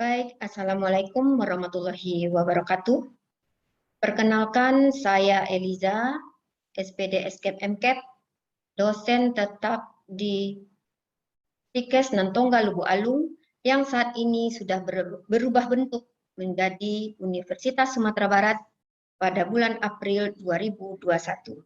Baik, Assalamualaikum warahmatullahi wabarakatuh. Perkenalkan, saya Eliza, SPD Escape MCAT, dosen tetap di Tikes Nantongga Lubu Alung, yang saat ini sudah berubah bentuk menjadi Universitas Sumatera Barat pada bulan April 2021.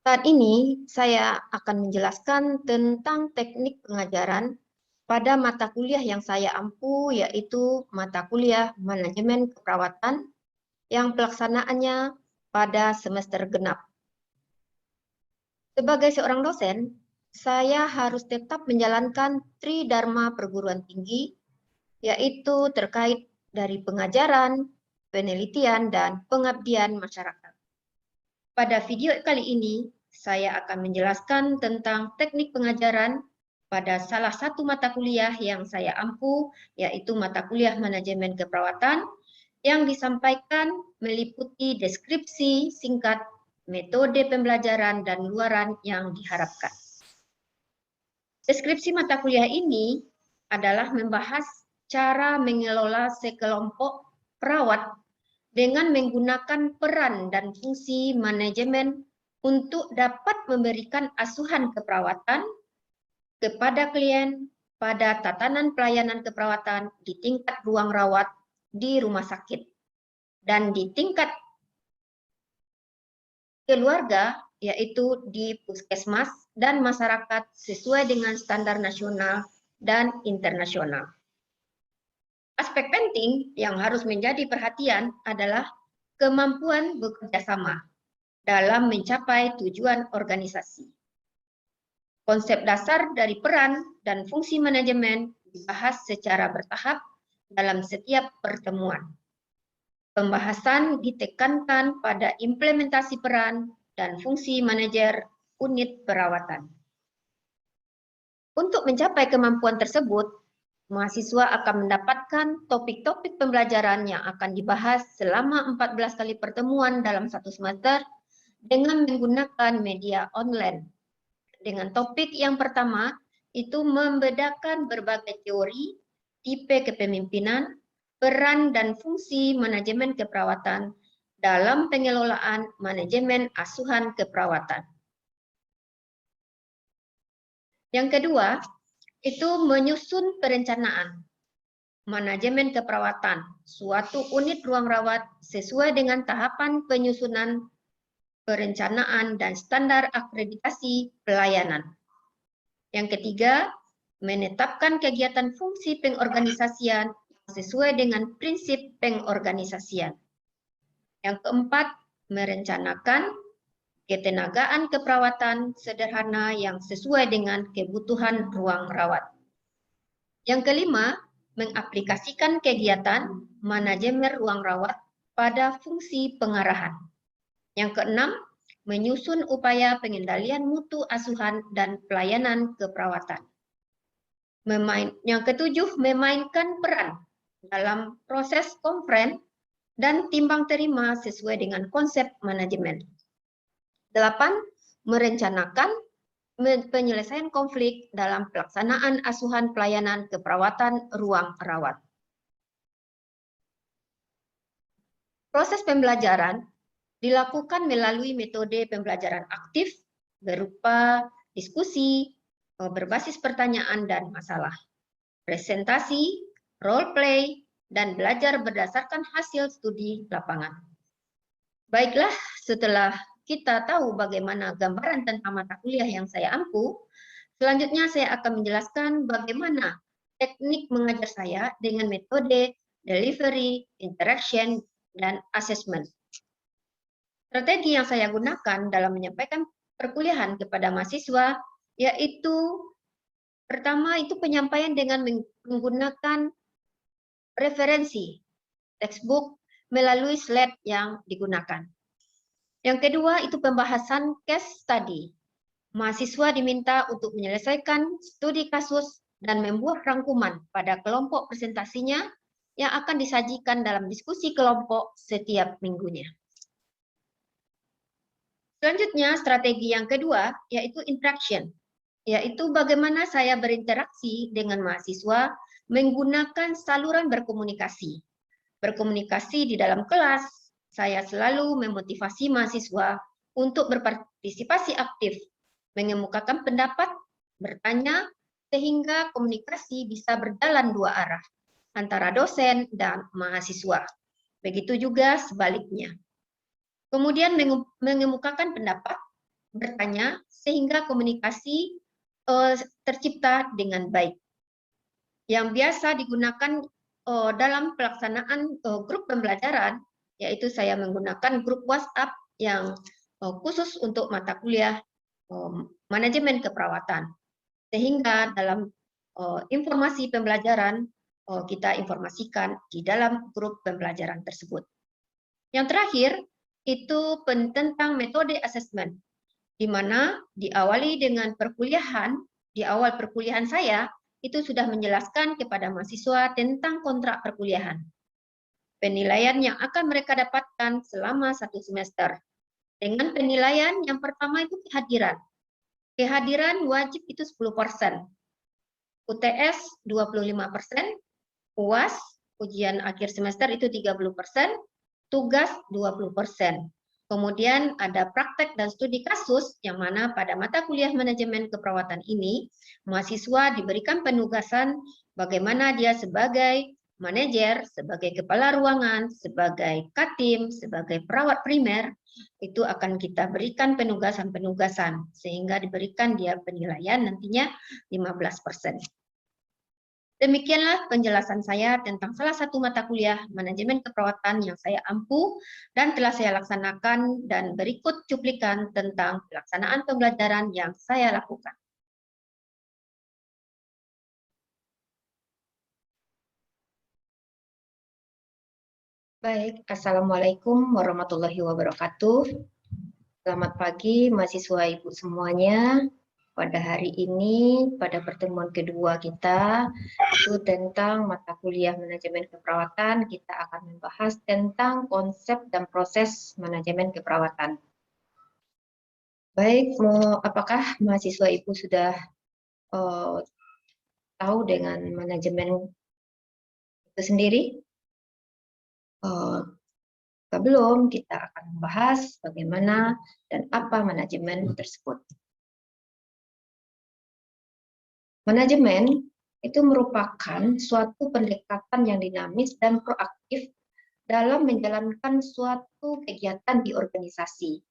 Saat ini saya akan menjelaskan tentang teknik pengajaran pada mata kuliah yang saya ampu, yaitu mata kuliah Manajemen Keperawatan yang pelaksanaannya pada semester genap. Sebagai seorang dosen, saya harus tetap menjalankan Tridharma perguruan tinggi, yaitu terkait dari pengajaran, penelitian, dan pengabdian masyarakat. Pada video kali ini, saya akan menjelaskan tentang teknik pengajaran pada salah satu mata kuliah yang saya ampu, yaitu mata kuliah Manajemen Keperawatan, yang disampaikan meliputi deskripsi singkat, metode pembelajaran, dan luaran yang diharapkan. Deskripsi mata kuliah ini adalah membahas cara mengelola sekelompok perawat dengan menggunakan peran dan fungsi manajemen untuk dapat memberikan asuhan keperawatan kepada klien pada tatanan pelayanan keperawatan di tingkat ruang rawat di rumah sakit dan di tingkat keluarga, yaitu di puskesmas dan masyarakat sesuai dengan standar nasional dan internasional. Aspek penting yang harus menjadi perhatian adalah kemampuan bekerja sama dalam mencapai tujuan organisasi. Konsep dasar dari peran dan fungsi manajemen dibahas secara bertahap dalam setiap pertemuan. Pembahasan ditekankan pada implementasi peran dan fungsi manajer unit perawatan. Untuk mencapai kemampuan tersebut, mahasiswa akan mendapatkan topik-topik pembelajaran yang akan dibahas selama 14 kali pertemuan dalam satu semester dengan menggunakan media online. Dengan topik yang pertama, itu membedakan berbagai teori, tipe kepemimpinan, peran dan fungsi manajemen keperawatan dalam pengelolaan manajemen asuhan keperawatan. Yang kedua, itu menyusun perencanaan manajemen keperawatan suatu unit ruang rawat sesuai dengan tahapan penyusunan perencanaan dan standar akreditasi pelayanan. Yang ketiga, menetapkan kegiatan fungsi pengorganisasian sesuai dengan prinsip pengorganisasian. Yang keempat, merencanakan ketenagaan keperawatan sederhana yang sesuai dengan kebutuhan ruang rawat. Yang kelima, mengaplikasikan kegiatan manajemen ruang rawat pada fungsi pengarahan. Yang keenam, menyusun upaya pengendalian mutu asuhan dan pelayanan keperawatan. Yang ketujuh, memainkan peran dalam proses konferen dan timbang terima sesuai dengan konsep manajemen. 8. Merencanakan penyelesaian konflik dalam pelaksanaan asuhan pelayanan keperawatan ruang rawat. Proses pembelajaran dilakukan melalui metode pembelajaran aktif berupa diskusi, berbasis pertanyaan dan masalah, presentasi, role play, dan belajar berdasarkan hasil studi lapangan. Baiklah, setelah kita tahu bagaimana gambaran tentang mata kuliah yang saya ampu, selanjutnya saya akan menjelaskan bagaimana teknik mengajar saya dengan metode delivery, interaction, dan assessment. Strategi yang saya gunakan dalam menyampaikan perkuliahan kepada mahasiswa yaitu pertama itu penyampaian dengan menggunakan referensi textbook melalui slide yang digunakan. Yang kedua itu pembahasan case study. Mahasiswa diminta untuk menyelesaikan studi kasus dan membuat rangkuman pada kelompok presentasinya yang akan disajikan dalam diskusi kelompok setiap minggunya. Selanjutnya, strategi yang kedua yaitu interaction. yaitu bagaimana saya berinteraksi dengan mahasiswa menggunakan saluran berkomunikasi. Berkomunikasi di dalam kelas, saya selalu memotivasi mahasiswa untuk berpartisipasi aktif, mengemukakan pendapat, bertanya, sehingga komunikasi bisa berjalan dua arah antara dosen dan mahasiswa. Begitu juga sebaliknya. Kemudian mengemukakan pendapat, bertanya, sehingga komunikasi tercipta dengan baik. Yang biasa digunakan dalam pelaksanaan grup pembelajaran, yaitu saya menggunakan grup WhatsApp yang khusus untuk mata kuliah manajemen keperawatan. Sehingga dalam informasi pembelajaran kita informasikan di dalam grup pembelajaran tersebut. Yang terakhir itu tentang metode asesmen, di mana diawali dengan perkuliahan, di awal perkuliahan saya itu sudah menjelaskan kepada mahasiswa tentang kontrak perkuliahan. Penilaian yang akan mereka dapatkan selama 1 semester. Dengan penilaian yang pertama itu kehadiran. Kehadiran wajib itu 10%. UTS 25%, UAS, ujian akhir semester itu 30%, tugas 20%. Kemudian ada praktek dan studi kasus yang mana pada mata kuliah manajemen keperawatan ini mahasiswa diberikan penugasan bagaimana dia sebagai manajer, sebagai kepala ruangan, sebagai katim, sebagai perawat primer itu akan kita berikan penugasan-penugasan sehingga diberikan dia penilaian nantinya 15%. Demikianlah penjelasan saya tentang salah satu mata kuliah manajemen keperawatan yang saya ampu dan telah saya laksanakan, dan berikut cuplikan tentang pelaksanaan pembelajaran yang saya lakukan. Baik, Assalamualaikum warahmatullahi wabarakatuh. Selamat pagi mahasiswa Ibu semuanya. Pada hari ini, pada pertemuan kedua kita, itu tentang mata kuliah manajemen keperawatan, kita akan membahas tentang konsep dan proses manajemen keperawatan. Baik, apakah mahasiswa Ibu sudah tahu dengan manajemen itu sendiri? Belum, kita akan membahas bagaimana dan apa manajemen tersebut. Manajemen itu merupakan suatu pendekatan yang dinamis dan proaktif dalam menjalankan suatu kegiatan di organisasi.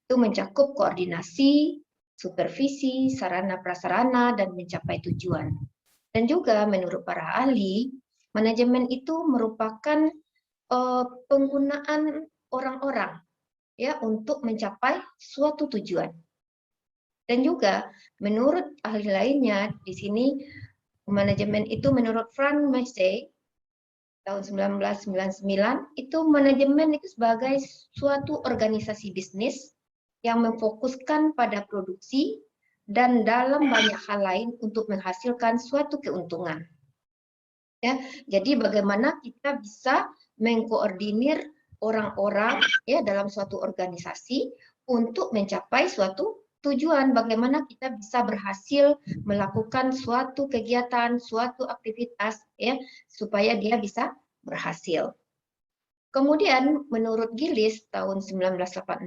Itu mencakup koordinasi, supervisi, sarana-prasarana, dan mencapai tujuan. Dan juga menurut para ahli, manajemen itu merupakan penggunaan orang-orang ya untuk mencapai suatu tujuan. Dan juga menurut ahli lainnya di sini, manajemen itu menurut Frank Massey tahun 1999 itu manajemen itu sebagai suatu organisasi bisnis yang memfokuskan pada produksi dan dalam banyak hal lain untuk menghasilkan suatu keuntungan. Ya, jadi bagaimana kita bisa mengkoordinir orang-orang ya dalam suatu organisasi untuk mencapai suatu tujuan, bagaimana kita bisa berhasil melakukan suatu kegiatan, suatu aktivitas ya supaya dia bisa berhasil. Kemudian menurut Gillis tahun 1986,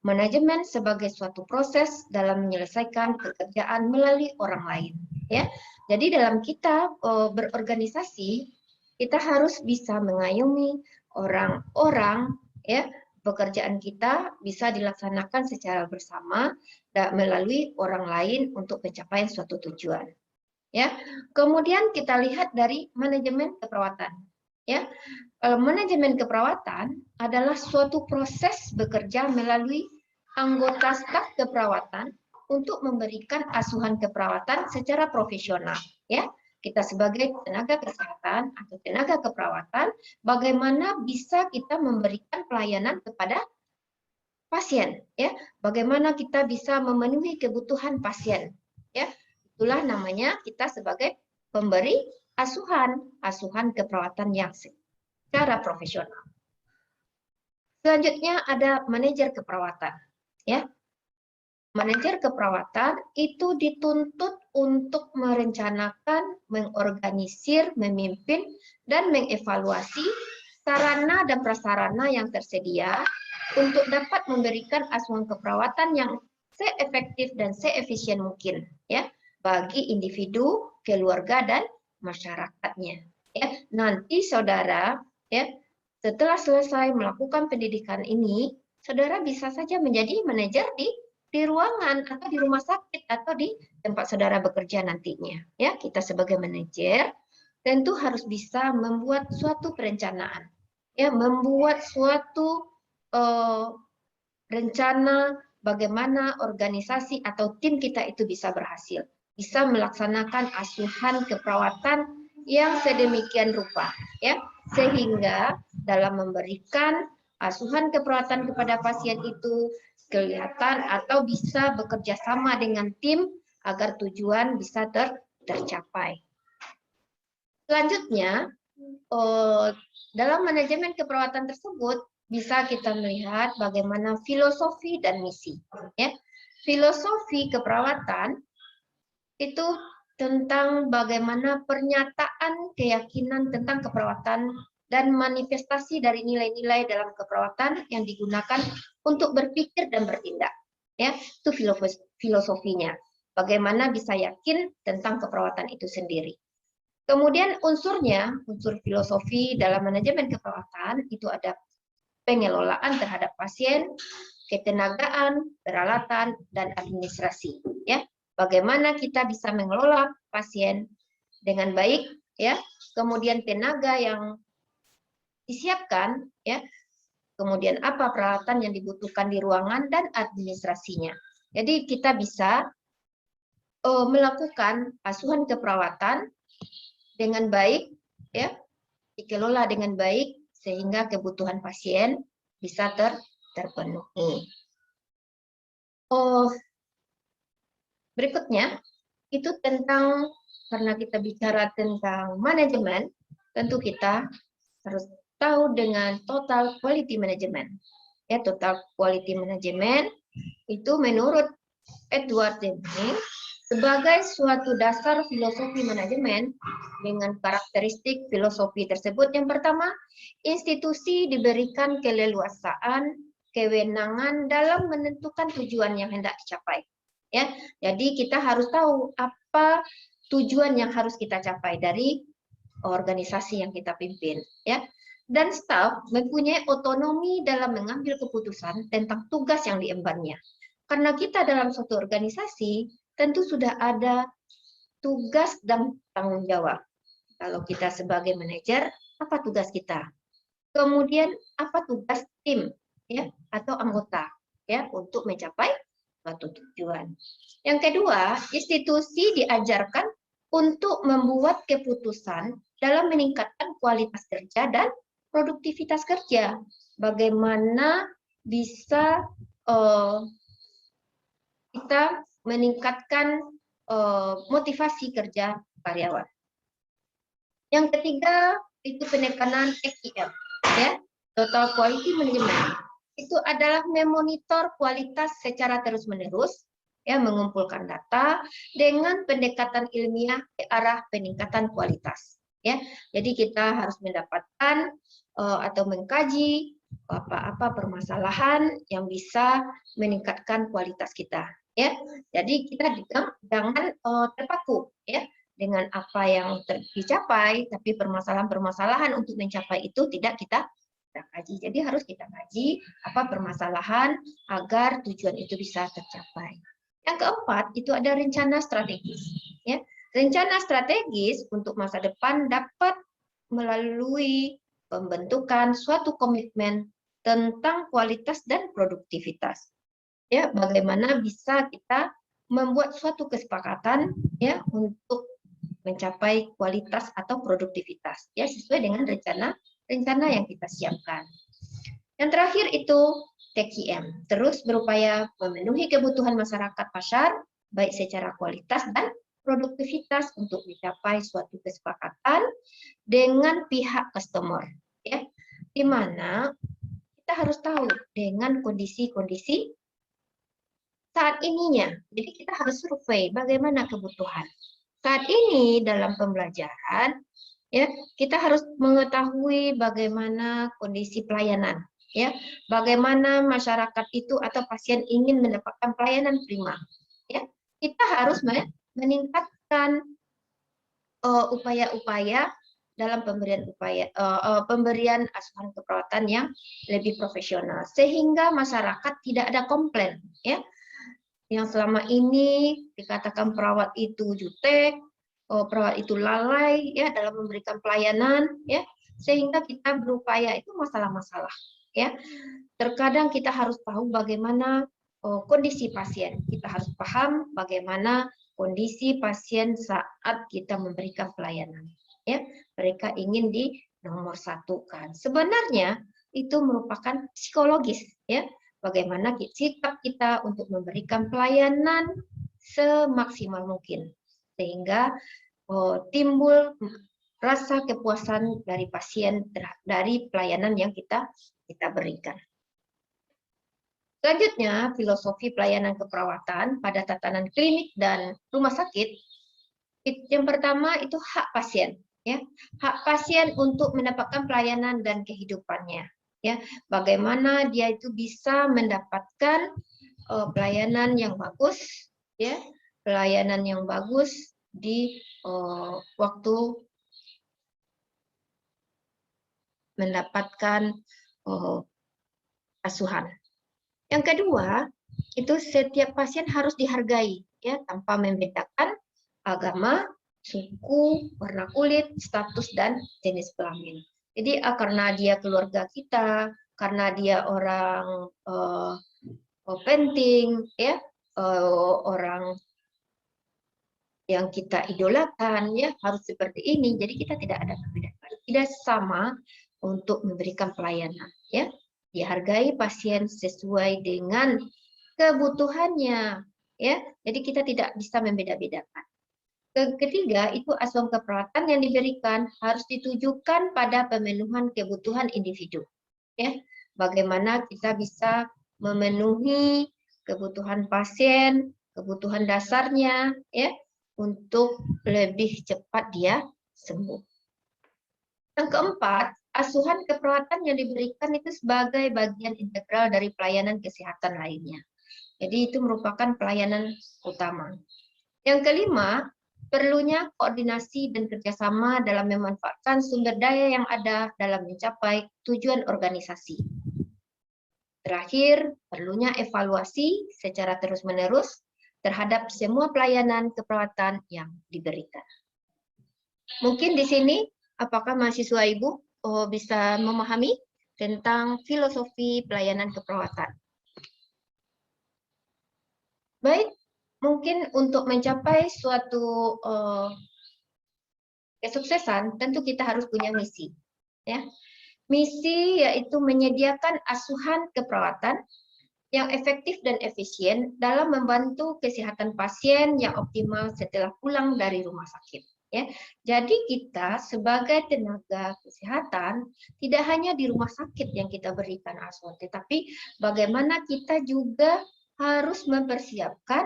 manajemen sebagai suatu proses dalam menyelesaikan pekerjaan melalui orang lain ya. Jadi dalam kita berorganisasi, kita harus bisa mengayomi orang-orang ya, pekerjaan kita bisa dilaksanakan secara bersama dan melalui orang lain untuk pencapaian suatu tujuan. Ya, kemudian kita lihat dari manajemen keperawatan. Ya, manajemen keperawatan adalah suatu proses bekerja melalui anggota staf keperawatan untuk memberikan asuhan keperawatan secara profesional. Ya, kita sebagai tenaga kesehatan atau tenaga keperawatan, bagaimana bisa kita memberikan pelayanan kepada pasien, ya? Bagaimana kita bisa memenuhi kebutuhan pasien, ya? Itulah namanya kita sebagai pemberi asuhan keperawatan yang secara profesional. Selanjutnya ada manajer keperawatan, ya. Manajer keperawatan itu dituntut untuk merencanakan, mengorganisir, memimpin, dan mengevaluasi sarana dan prasarana yang tersedia untuk dapat memberikan asuhan keperawatan yang seefektif dan seefisien mungkin ya bagi individu, keluarga, dan masyarakatnya. Ya, nanti saudara ya setelah selesai melakukan pendidikan ini, saudara bisa saja menjadi manajer di ruangan atau di rumah sakit atau di tempat saudara bekerja nantinya. Ya, kita sebagai manajer tentu harus bisa membuat suatu perencanaan, ya, membuat suatu rencana bagaimana organisasi atau tim kita itu bisa berhasil, bisa melaksanakan asuhan keperawatan yang sedemikian rupa, ya, sehingga dalam memberikan asuhan keperawatan kepada pasien itu kelihatan atau bisa bekerja sama dengan tim agar tujuan bisa tercapai. Selanjutnya, dalam manajemen keperawatan tersebut bisa kita melihat bagaimana filosofi dan misi. Ya, filosofi keperawatan itu tentang bagaimana pernyataan keyakinan tentang keperawatan dan manifestasi dari nilai-nilai dalam keperawatan yang digunakan untuk berpikir dan bertindak. Ya, itu filosofinya. Bagaimana bisa yakin tentang keperawatan itu sendiri. Kemudian unsurnya, unsur filosofi dalam manajemen keperawatan itu ada pengelolaan terhadap pasien, ketenagaan, peralatan, dan administrasi. Ya, bagaimana kita bisa mengelola pasien dengan baik, ya. Kemudian tenaga yang disiapkan, ya. Kemudian apa peralatan yang dibutuhkan di ruangan dan administrasinya. Jadi kita bisa melakukan asuhan keperawatan dengan baik, ya, dikelola dengan baik sehingga kebutuhan pasien bisa terpenuhi. Berikutnya itu tentang, karena kita bicara tentang manajemen, tentu kita harus tahu dengan total quality management. Ya, total quality management itu menurut Edward Deming sebagai suatu dasar filosofi manajemen dengan karakteristik filosofi tersebut. Yang pertama, institusi diberikan keleluasaan, kewenangan dalam menentukan tujuan yang hendak dicapai. Ya, jadi kita harus tahu apa tujuan yang harus kita capai dari organisasi yang kita pimpin. Ya, dan staf mempunyai otonomi dalam mengambil keputusan tentang tugas yang diembannya. Karena kita dalam suatu organisasi tentu sudah ada tugas dan tanggung jawab. Kalau kita sebagai manajer, apa tugas kita? Kemudian apa tugas tim, ya, atau anggota, ya, untuk mencapai suatu tujuan. Yang kedua, institusi diajarkan untuk membuat keputusan dalam meningkatkan kualitas kerja dan produktivitas kerja. Bagaimana bisa kita meningkatkan motivasi kerja karyawan. Yang ketiga itu penekanan TQM, ya, total quality management. Itu adalah memonitor kualitas secara terus-menerus, ya, mengumpulkan data dengan pendekatan ilmiah ke arah peningkatan kualitas. Ya, jadi kita harus mendapatkan atau mengkaji apa-apa permasalahan yang bisa meningkatkan kualitas kita. Ya, jadi kita jangan terpaku, ya, dengan apa yang dicapai, tapi permasalahan-permasalahan untuk mencapai itu tidak kita kaji. Jadi harus kita kaji apa permasalahan agar tujuan itu bisa tercapai. Yang keempat itu ada rencana strategis. Ya, rencana strategis untuk masa depan dapat melalui pembentukan suatu komitmen tentang kualitas dan produktivitas. Ya, bagaimana bisa kita membuat suatu kesepakatan, ya, untuk mencapai kualitas atau produktivitas, ya, sesuai dengan rencana yang kita siapkan. Yang terakhir itu TQM, terus berupaya memenuhi kebutuhan masyarakat pasar baik secara kualitas dan produktivitas untuk mencapai suatu kesepakatan dengan pihak customer, ya, di mana kita harus tahu dengan kondisi-kondisi saat ininya. Jadi kita harus survei bagaimana kebutuhan. Saat ini dalam pembelajaran, ya, kita harus mengetahui bagaimana kondisi pelayanan, ya, bagaimana masyarakat itu atau pasien ingin mendapatkan pelayanan prima, ya. Kita harus meningkatkan upaya-upaya dalam pemberian asuhan keperawatan yang lebih profesional, sehingga masyarakat tidak ada komplain, ya, yang selama ini dikatakan perawat itu jutek, perawat itu lalai, ya, dalam memberikan pelayanan, ya, sehingga kita berupaya itu masalah-masalah, ya. Terkadang kita harus tahu bagaimana kondisi pasien, kita harus paham bagaimana kondisi pasien saat kita memberikan pelayanan, ya. Mereka ingin dinomorsatukan. Sebenarnya itu merupakan psikologis, ya. Bagaimana sikap kita untuk memberikan pelayanan semaksimal mungkin, sehingga timbul rasa kepuasan dari pasien dari pelayanan yang kita berikan. Selanjutnya, filosofi pelayanan keperawatan pada tatanan klinik dan rumah sakit. Yang pertama itu hak pasien, ya, hak pasien untuk mendapatkan pelayanan dan kehidupannya, ya, bagaimana dia itu bisa mendapatkan pelayanan yang bagus, ya, pelayanan yang bagus di waktu mendapatkan asuhan. Yang kedua, itu setiap pasien harus dihargai, ya, tanpa membedakan agama, suku, warna kulit, status, dan jenis kelamin. Jadi karena dia keluarga kita, karena dia orang penting, ya, orang yang kita idolakan, ya, harus seperti ini. Jadi kita tidak ada perbedaan, tidak sama untuk memberikan pelayanan, ya. Dihargai pasien sesuai dengan kebutuhannya, ya. Jadi kita tidak bisa membeda-bedakan. Ketiga, itu asuhan keperawatan yang diberikan harus ditujukan pada pemenuhan kebutuhan individu, ya. Bagaimana kita bisa memenuhi kebutuhan pasien, kebutuhan dasarnya, ya, untuk lebih cepat dia sembuh. Yang keempat, asuhan keperawatan yang diberikan itu sebagai bagian integral dari pelayanan kesehatan lainnya. Jadi itu merupakan pelayanan utama. Yang kelima, perlunya koordinasi dan kerjasama dalam memanfaatkan sumber daya yang ada dalam mencapai tujuan organisasi. Terakhir, perlunya evaluasi secara terus-menerus terhadap semua pelayanan keperawatan yang diberikan. Mungkin di sini, apakah mahasiswa Ibu bisa memahami tentang filosofi pelayanan keperawatan? Baik, mungkin untuk mencapai suatu kesuksesan, tentu kita harus punya misi, ya. Misi yaitu menyediakan asuhan keperawatan yang efektif dan efisien dalam membantu kesehatan pasien yang optimal setelah pulang dari rumah sakit, ya. Jadi kita sebagai tenaga kesehatan tidak hanya di rumah sakit yang kita berikan asuhan, tetapi bagaimana kita juga harus mempersiapkan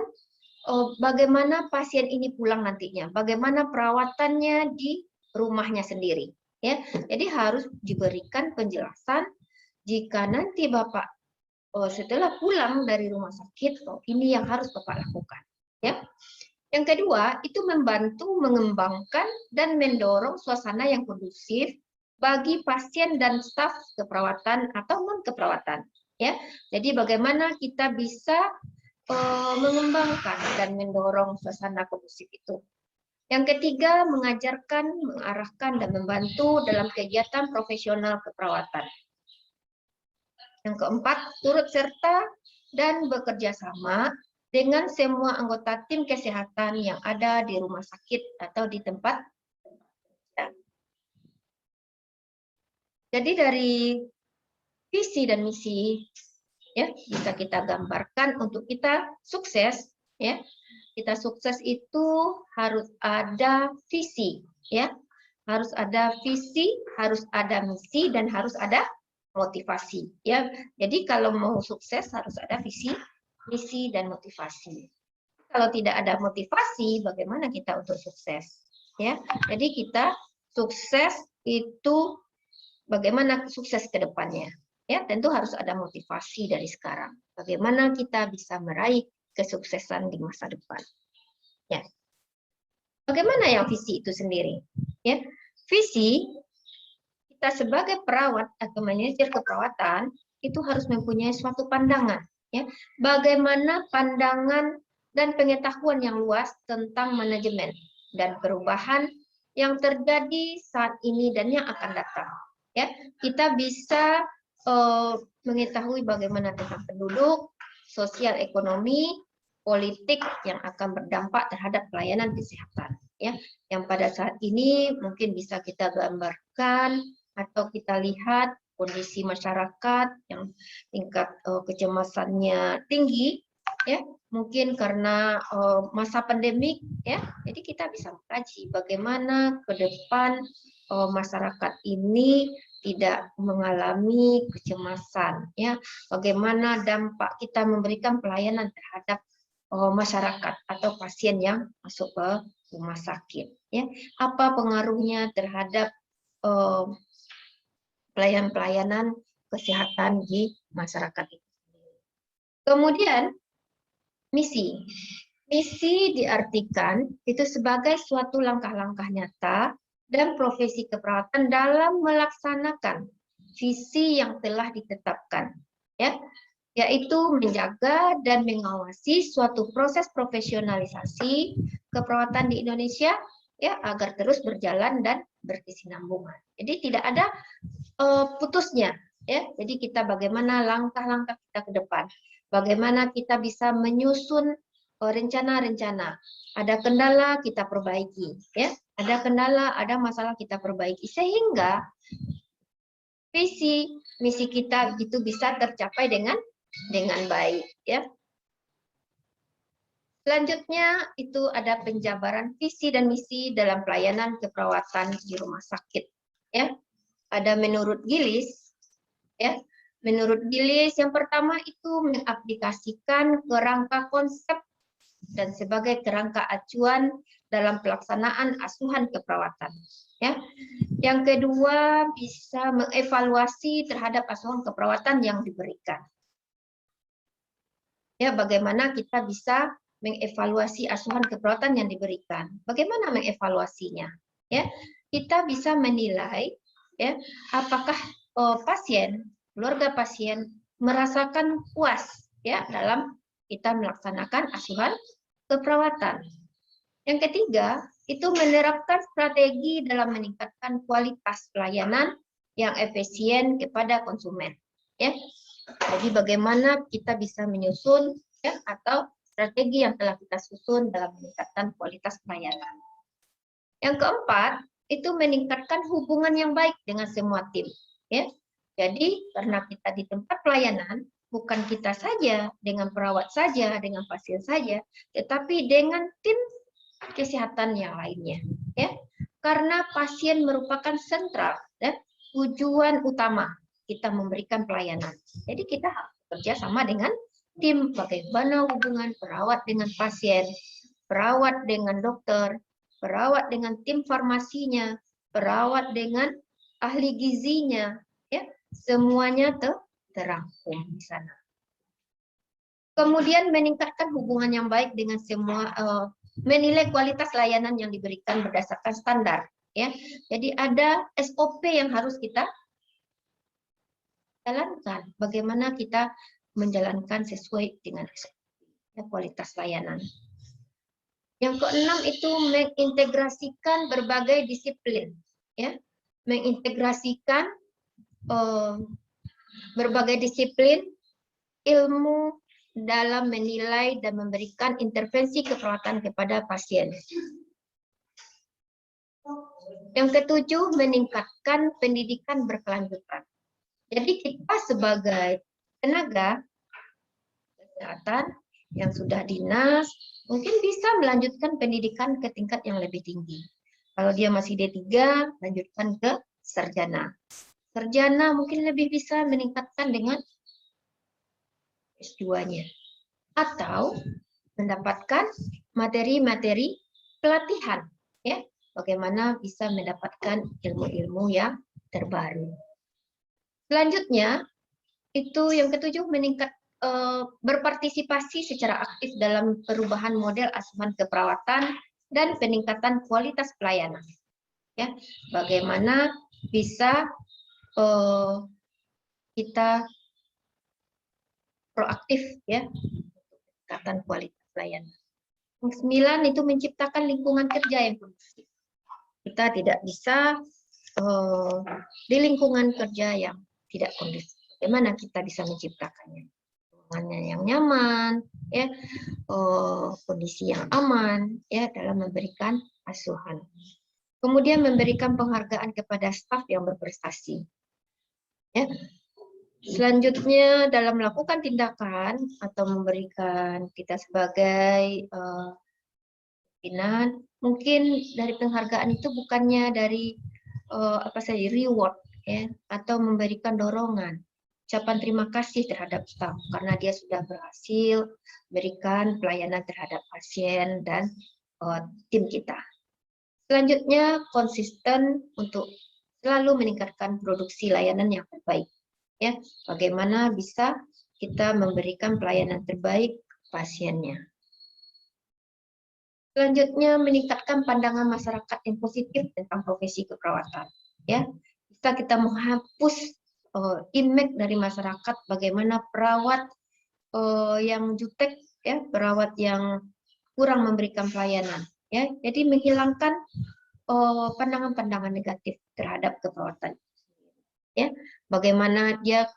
bagaimana pasien ini pulang nantinya, bagaimana perawatannya di rumahnya sendiri, ya. Jadi harus diberikan penjelasan jika nanti Bapak setelah pulang dari rumah sakit, ini yang harus Bapak lakukan, ya. Yang kedua, itu membantu mengembangkan dan mendorong suasana yang kondusif bagi pasien dan staf keperawatan atau non keperawatan, ya. Jadi bagaimana kita bisa mengembangkan dan mendorong suasana kondusif itu. Yang ketiga, mengajarkan, mengarahkan, dan membantu dalam kegiatan profesional keperawatan. Yang keempat, turut serta dan bekerja sama dengan semua anggota tim kesehatan yang ada di rumah sakit atau di tempat. Jadi dari visi dan misi, ya, bisa kita gambarkan untuk kita sukses, ya. Kita sukses itu harus ada visi, ya. Harus ada visi, harus ada misi, dan harus ada motivasi, ya. Jadi kalau mau sukses harus ada visi, misi, dan motivasi. Kalau tidak ada motivasi, bagaimana kita untuk sukses? Ya, jadi kita sukses itu bagaimana sukses ke depannya? Ya, tentu harus ada motivasi dari sekarang. Bagaimana kita bisa meraih kesuksesan di masa depan? Ya. Bagaimana yang visi itu sendiri? Ya, visi kita sebagai perawat atau manajer keperawatan itu harus mempunyai suatu pandangan. Ya, bagaimana pandangan dan pengetahuan yang luas tentang manajemen dan perubahan yang terjadi saat ini dan yang akan datang. Ya, kita bisa mengetahui bagaimana tentang penduduk, sosial ekonomi, politik yang akan berdampak terhadap pelayanan kesehatan. Ya, yang pada saat ini mungkin bisa kita gambarkan atau kita lihat kondisi masyarakat yang tingkat kecemasannya tinggi, ya mungkin karena masa pandemik, ya. Jadi kita bisa mengkaji bagaimana ke depan masyarakat ini tidak mengalami kecemasan, ya. Bagaimana dampak kita memberikan pelayanan terhadap masyarakat atau pasien yang masuk ke rumah sakit, ya. Apa pengaruhnya terhadap pelayanan kesehatan di masyarakat itu. Kemudian misi. Misi diartikan itu sebagai suatu langkah-langkah nyata dan profesi keperawatan dalam melaksanakan visi yang telah ditetapkan, ya, yaitu menjaga dan mengawasi suatu proses profesionalisasi keperawatan di Indonesia, ya, agar terus berjalan dan berkesinambungan. Jadi tidak ada putusnya, ya. Jadi kita bagaimana langkah-langkah kita ke depan, bagaimana kita bisa menyusun rencana-rencana. Ada kendala kita perbaiki, ya. Ada kendala, ada masalah kita perbaiki sehingga visi misi kita itu bisa tercapai dengan baik, ya. Selanjutnya itu ada penjabaran visi dan misi dalam pelayanan keperawatan di rumah sakit, ya. Ada menurut Gillies, ya. Menurut Gillies yang pertama itu mengaplikasikan kerangka konsep dan sebagai kerangka acuan dalam pelaksanaan asuhan keperawatan, ya. Yang kedua bisa mengevaluasi terhadap asuhan keperawatan yang diberikan. Ya, bagaimana kita bisa mengevaluasi asuhan keperawatan yang diberikan? Bagaimana mengevaluasinya? Ya, kita bisa menilai, ya, apakah pasien, keluarga pasien merasakan puas, ya, dalam kita melaksanakan asuhan keperawatan. Yang ketiga, itu menerapkan strategi dalam meningkatkan kualitas pelayanan yang efisien kepada konsumen, ya. Jadi bagaimana kita bisa menyusun, ya, atau strategi yang telah kita susun dalam meningkatkan kualitas pelayanan. Yang keempat, itu meningkatkan hubungan yang baik dengan semua tim, ya. Jadi karena kita di tempat pelayanan, bukan kita saja, dengan perawat saja, dengan pasien saja, tetapi dengan tim kesehatan yang lainnya, ya. Karena pasien merupakan sentral dan tujuan utama kita memberikan pelayanan. Jadi kita harus bekerja sama dengan tim, bagaimana hubungan perawat dengan pasien, perawat dengan dokter, perawat dengan tim farmasinya, perawat dengan ahli gizinya, ya, semuanya terangkum di sana. Kemudian meningkatkan hubungan yang baik dengan semua, menilai kualitas layanan yang diberikan berdasarkan standar, ya. Jadi ada SOP yang harus kita jalankan. Bagaimana kita menjalankan sesuai dengan SOP, ya, kualitas layanan. Yang keenam itu mengintegrasikan berbagai disiplin, ya, mengintegrasikan berbagai disiplin ilmu dalam menilai dan memberikan intervensi keperawatan kepada pasien. Yang ketujuh, meningkatkan pendidikan berkelanjutan. Jadi kita sebagai tenaga kesehatan yang sudah dinas, mungkin bisa melanjutkan pendidikan ke tingkat yang lebih tinggi. Kalau dia masih D3, lanjutkan ke sarjana. Sarjana mungkin lebih bisa meningkatkan dengan S2-nya. atau mendapatkan materi-materi pelatihan, ya, bagaimana bisa mendapatkan ilmu-ilmu yang terbaru. Selanjutnya, itu yang ketujuh, berpartisipasi secara aktif dalam perubahan model asuhan keperawatan dan peningkatan kualitas pelayanan. Ya, bagaimana bisa kita proaktif, ya, peningkatan kualitas pelayanan. Yang 9 itu menciptakan lingkungan kerja yang kondusif. Kita tidak bisa di lingkungan kerja yang tidak kondusif. Bagaimana kita bisa menciptakannya? Lingkungannya yang nyaman, ya, kondisi yang aman, ya, dalam memberikan asuhan. Kemudian memberikan penghargaan kepada staf yang berprestasi. Ya. Selanjutnya, dalam melakukan tindakan atau memberikan kita sebagai pimpinan, mungkin dari penghargaan itu bukannya dari apa saja, reward, ya, atau memberikan dorongan, ucapan terima kasih terhadap staf karena dia sudah berhasil berikan pelayanan terhadap pasien dan tim kita. Selanjutnya, konsisten untuk selalu meningkatkan produksi layanan yang terbaik. Ya, bagaimana bisa kita memberikan pelayanan terbaik pasiennya. Selanjutnya, meningkatkan pandangan masyarakat yang positif tentang profesi keperawatan. Ya, bisa kita menghapus image dari masyarakat bagaimana perawat yang jutek, ya, perawat yang kurang memberikan pelayanan. Ya, jadi menghilangkan pandangan-pandangan negatif terhadap keperawatan. Ya, bagaimana dia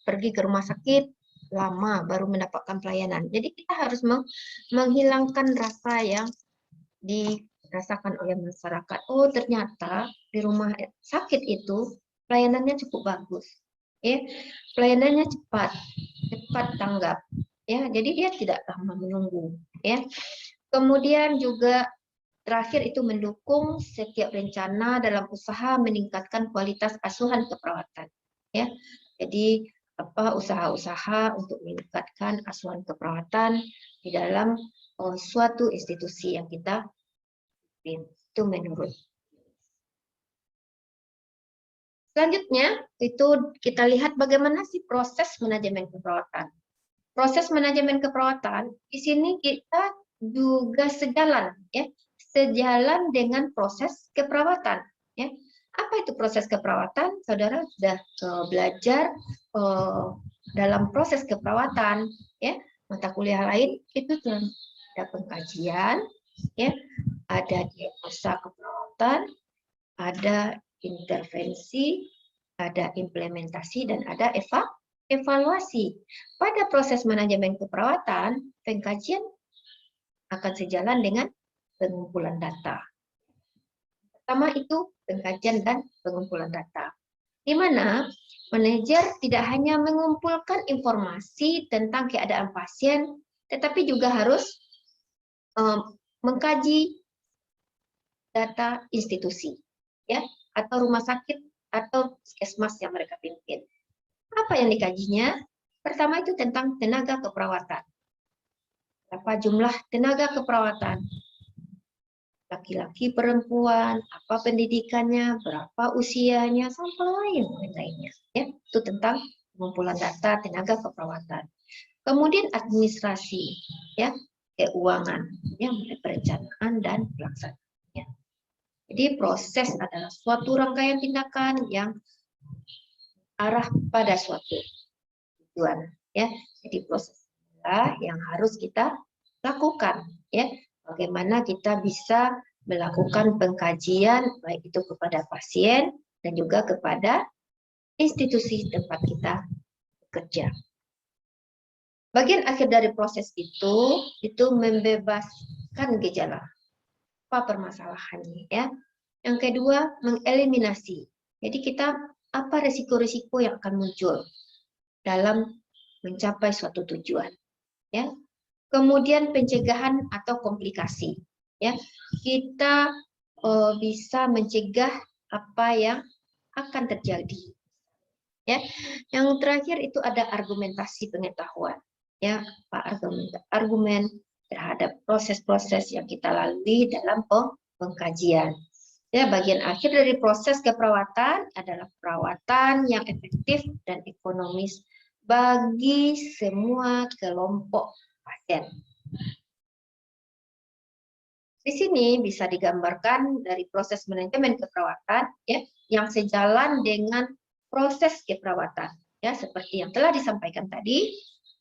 pergi ke rumah sakit lama baru mendapatkan pelayanan. Jadi kita harus menghilangkan rasa yang dirasakan oleh masyarakat. Oh, ternyata di rumah sakit itu pelayanannya cukup bagus. Ya, pelayanannya cepat tanggap. Ya, jadi dia tidak lama menunggu. Ya, kemudian juga terakhir itu mendukung setiap rencana dalam usaha meningkatkan kualitas asuhan keperawatan. Ya, jadi usaha-usaha untuk meningkatkan asuhan keperawatan di dalam suatu institusi yang kita pimpin. Itu menurut. Selanjutnya itu kita lihat bagaimana sih proses manajemen keperawatan. Proses manajemen keperawatan di sini kita juga sejalan, ya, sejalan dengan proses keperawatan. Ya, apa itu proses keperawatan? Saudara sudah belajar dalam proses keperawatan, ya, mata kuliah lain itu ada pengkajian, ya, ada diagnosa keperawatan, ada intervensi, ada implementasi, dan ada evaluasi. Pada proses manajemen keperawatan, pengkajian akan sejalan dengan pengumpulan data. Pertama itu pengkajian dan pengumpulan data, di mana manajer tidak hanya mengumpulkan informasi tentang keadaan pasien, tetapi juga harus mengkaji data institusi, ya, atau rumah sakit atau puskesmas yang mereka pimpin. Apa yang dikajinya? Pertama itu tentang tenaga keperawatan. Berapa jumlah tenaga keperawatan? Laki-laki, perempuan, apa pendidikannya, berapa usianya, sampai lain-lainnya. Ya, itu tentang pengumpulan data tenaga keperawatan. Kemudian administrasi, ya, keuangan, ya, perencanaan dan pelaksanaan. Ya. Jadi proses adalah suatu rangkaian tindakan yang arah pada suatu tujuan. Ya, jadi proses yang harus kita lakukan. Ya, bagaimana kita bisa melakukan pengkajian baik itu kepada pasien dan juga kepada institusi tempat kita bekerja. Bagian akhir dari proses itu membebaskan gejala. Apa permasalahannya, ya? Yang kedua, mengeliminasi. Jadi kita apa risiko-risiko yang akan muncul dalam mencapai suatu tujuan, ya. Kemudian pencegahan atau komplikasi, ya. Kita bisa mencegah apa yang akan terjadi, ya. Yang terakhir itu ada argumentasi pengetahuan. ya apa argumen terhadap proses-proses yang kita lalui dalam pengkajian. Ya, bagian akhir dari proses keperawatan adalah perawatan yang efektif dan ekonomis bagi semua kelompok pasien. Di sini bisa digambarkan dari proses manajemen keperawatan ya yang sejalan dengan proses keperawatan ya seperti yang telah disampaikan tadi.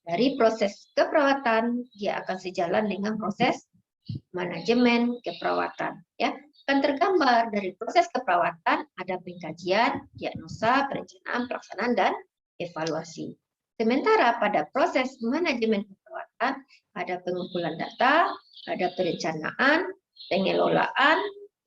Dari proses keperawatan dia akan sejalan dengan proses manajemen keperawatan ya. Akan tergambar dari proses keperawatan ada pengkajian, diagnosa, perencanaan, pelaksanaan dan evaluasi. Sementara pada proses manajemen keperawatan ada pengumpulan data, ada perencanaan, pengelolaan,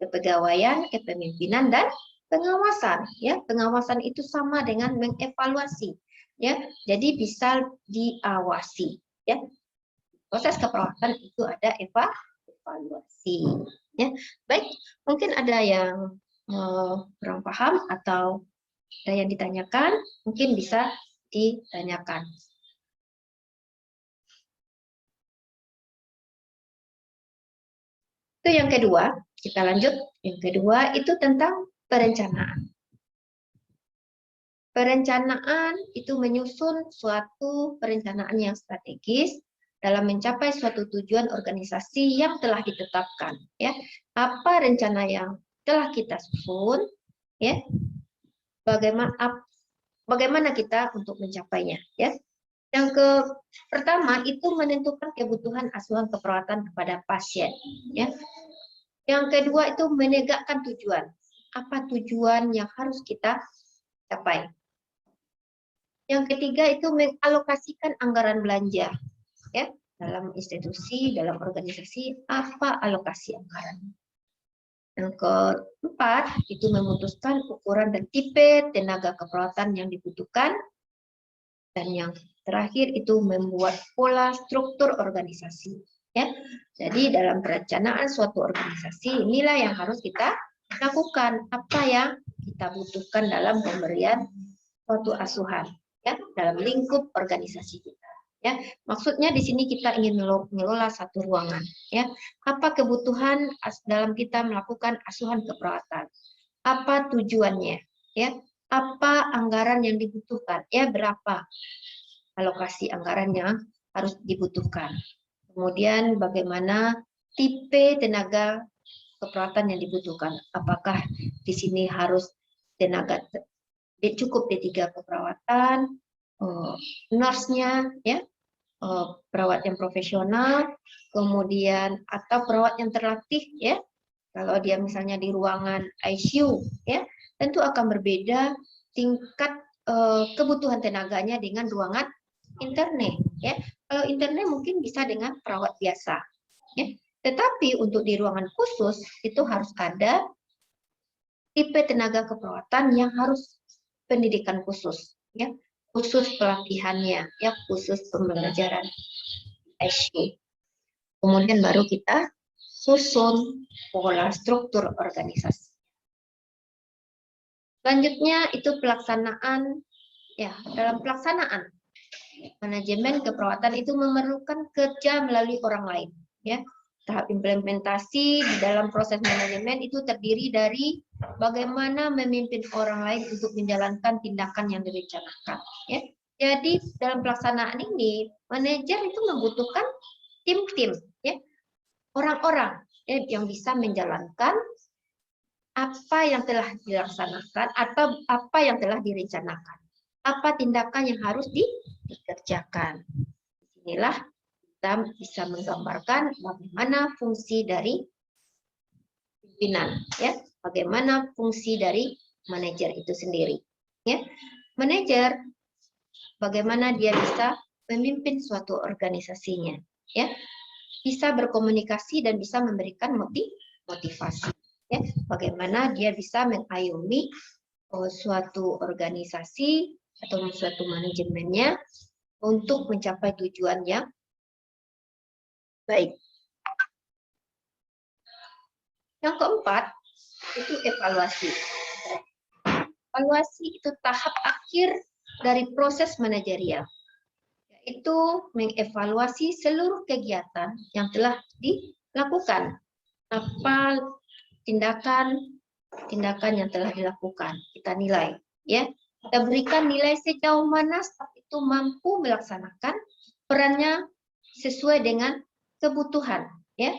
kepegawaian, kepemimpinan dan pengawasan ya. Pengawasan itu sama dengan mengevaluasi ya. Jadi bisa diawasi ya. Proses keperawatan itu ada evaluasi ya. Baik, mungkin ada yang kurang paham atau ada yang ditanyakan, mungkin bisa ditanyakan. Itu yang kedua, kita lanjut. Yang kedua itu tentang perencanaan. Perencanaan itu menyusun suatu perencanaan yang strategis dalam mencapai suatu tujuan organisasi yang telah ditetapkan. Ya, apa rencana yang telah kita susun? Ya, bagaimana kita untuk mencapainya? Ya, yang pertama itu menentukan kebutuhan asuhan keperawatan kepada pasien. Ya, yang kedua itu menegakkan tujuan. Apa tujuan yang harus kita capai? Yang ketiga itu mengalokasikan anggaran belanja. Ya, dalam institusi, dalam organisasi, apa alokasi anggaran. Yang keempat, itu memutuskan ukuran dan tipe tenaga keperawatan yang dibutuhkan. Dan yang terakhir itu membuat pola struktur organisasi. Ya, jadi dalam perencanaan suatu organisasi inilah yang harus kita lakukan. Apa yang kita butuhkan dalam pemberian suatu asuhan, ya, dalam lingkup organisasi kita. Ya, maksudnya di sini kita ingin mengelola satu ruangan. Ya, apa kebutuhan dalam kita melakukan asuhan keperawatan? Apa tujuannya? Ya, apa anggaran yang dibutuhkan? Ya, berapa alokasi anggaran yang harus dibutuhkan? Kemudian bagaimana tipe tenaga keperawatan yang dibutuhkan? Apakah di sini harus tenaga cukup D3 keperawatan, nurse-nya, ya, perawat yang profesional, kemudian atau perawat yang terlatih, ya. Kalau dia misalnya di ruangan ICU, ya, tentu akan berbeda tingkat kebutuhan tenaganya dengan ruangan interne, ya. Kalau interne mungkin bisa dengan perawat biasa, ya. Tetapi untuk di ruangan khusus itu harus ada tipe tenaga keperawatan yang harus pendidikan khusus, ya, khusus pelatihannya, ya, khusus pembelajaran ICU. Kemudian baru kita susun pola struktur organisasi. Selanjutnya itu pelaksanaan, ya, dalam pelaksanaan manajemen keperawatan itu memerlukan kerja melalui orang lain, ya. Tahap implementasi di dalam proses manajemen itu terdiri dari bagaimana memimpin orang lain untuk menjalankan tindakan yang direncanakan. Ya. Jadi dalam pelaksanaan ini, manajer itu membutuhkan tim-tim, ya, orang-orang ya, yang bisa menjalankan apa yang telah dilaksanakan atau apa yang telah direncanakan. Apa tindakan yang harus dikerjakan. Inilah kita bisa menggambarkan bagaimana fungsi dari pimpinan, ya, bagaimana fungsi dari manajer itu sendiri, ya. Manajer bagaimana dia bisa memimpin suatu organisasinya, ya, bisa berkomunikasi dan bisa memberikan motivasi, ya, bagaimana dia bisa mengayomi suatu organisasi atau suatu manajemennya untuk mencapai tujuan yang baik. Yang keempat, itu evaluasi. Evaluasi itu tahap akhir dari proses manajerial, itu mengevaluasi seluruh kegiatan yang telah dilakukan. Apa tindakan yang telah dilakukan, kita nilai, ya. Kita berikan nilai sejauh mana staf itu mampu melaksanakan perannya sesuai dengan kebutuhan, ya.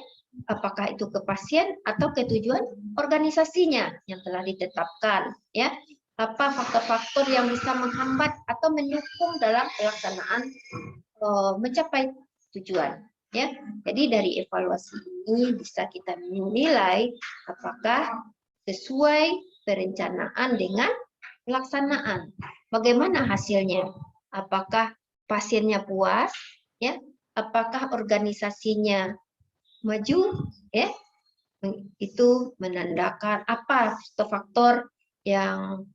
Apakah itu ke pasien atau ke tujuan organisasinya yang telah ditetapkan, ya. Apa faktor-faktor yang bisa menghambat atau mendukung dalam pelaksanaan mencapai tujuan, ya. Jadi dari evaluasi ini bisa kita menilai apakah sesuai perencanaan dengan pelaksanaan. Bagaimana hasilnya? Apakah pasiennya puas, ya? Apakah organisasinya maju, ya? Itu menandakan apa faktor-faktor yang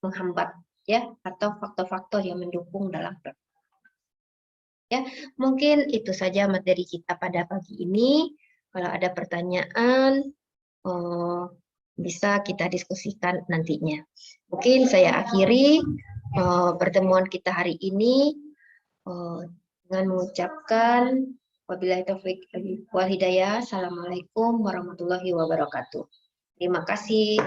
menghambat, ya, atau faktor-faktor yang mendukung dalam pelaksanaan. Ya, mungkin itu saja materi kita pada pagi ini. Kalau ada pertanyaan, bisa kita diskusikan nantinya. Mungkin saya akhiri pertemuan kita hari ini dengan mengucapkan wabillahi taufiq wal hidayah. Assalamualaikum warahmatullahi wabarakatuh. Terima kasih.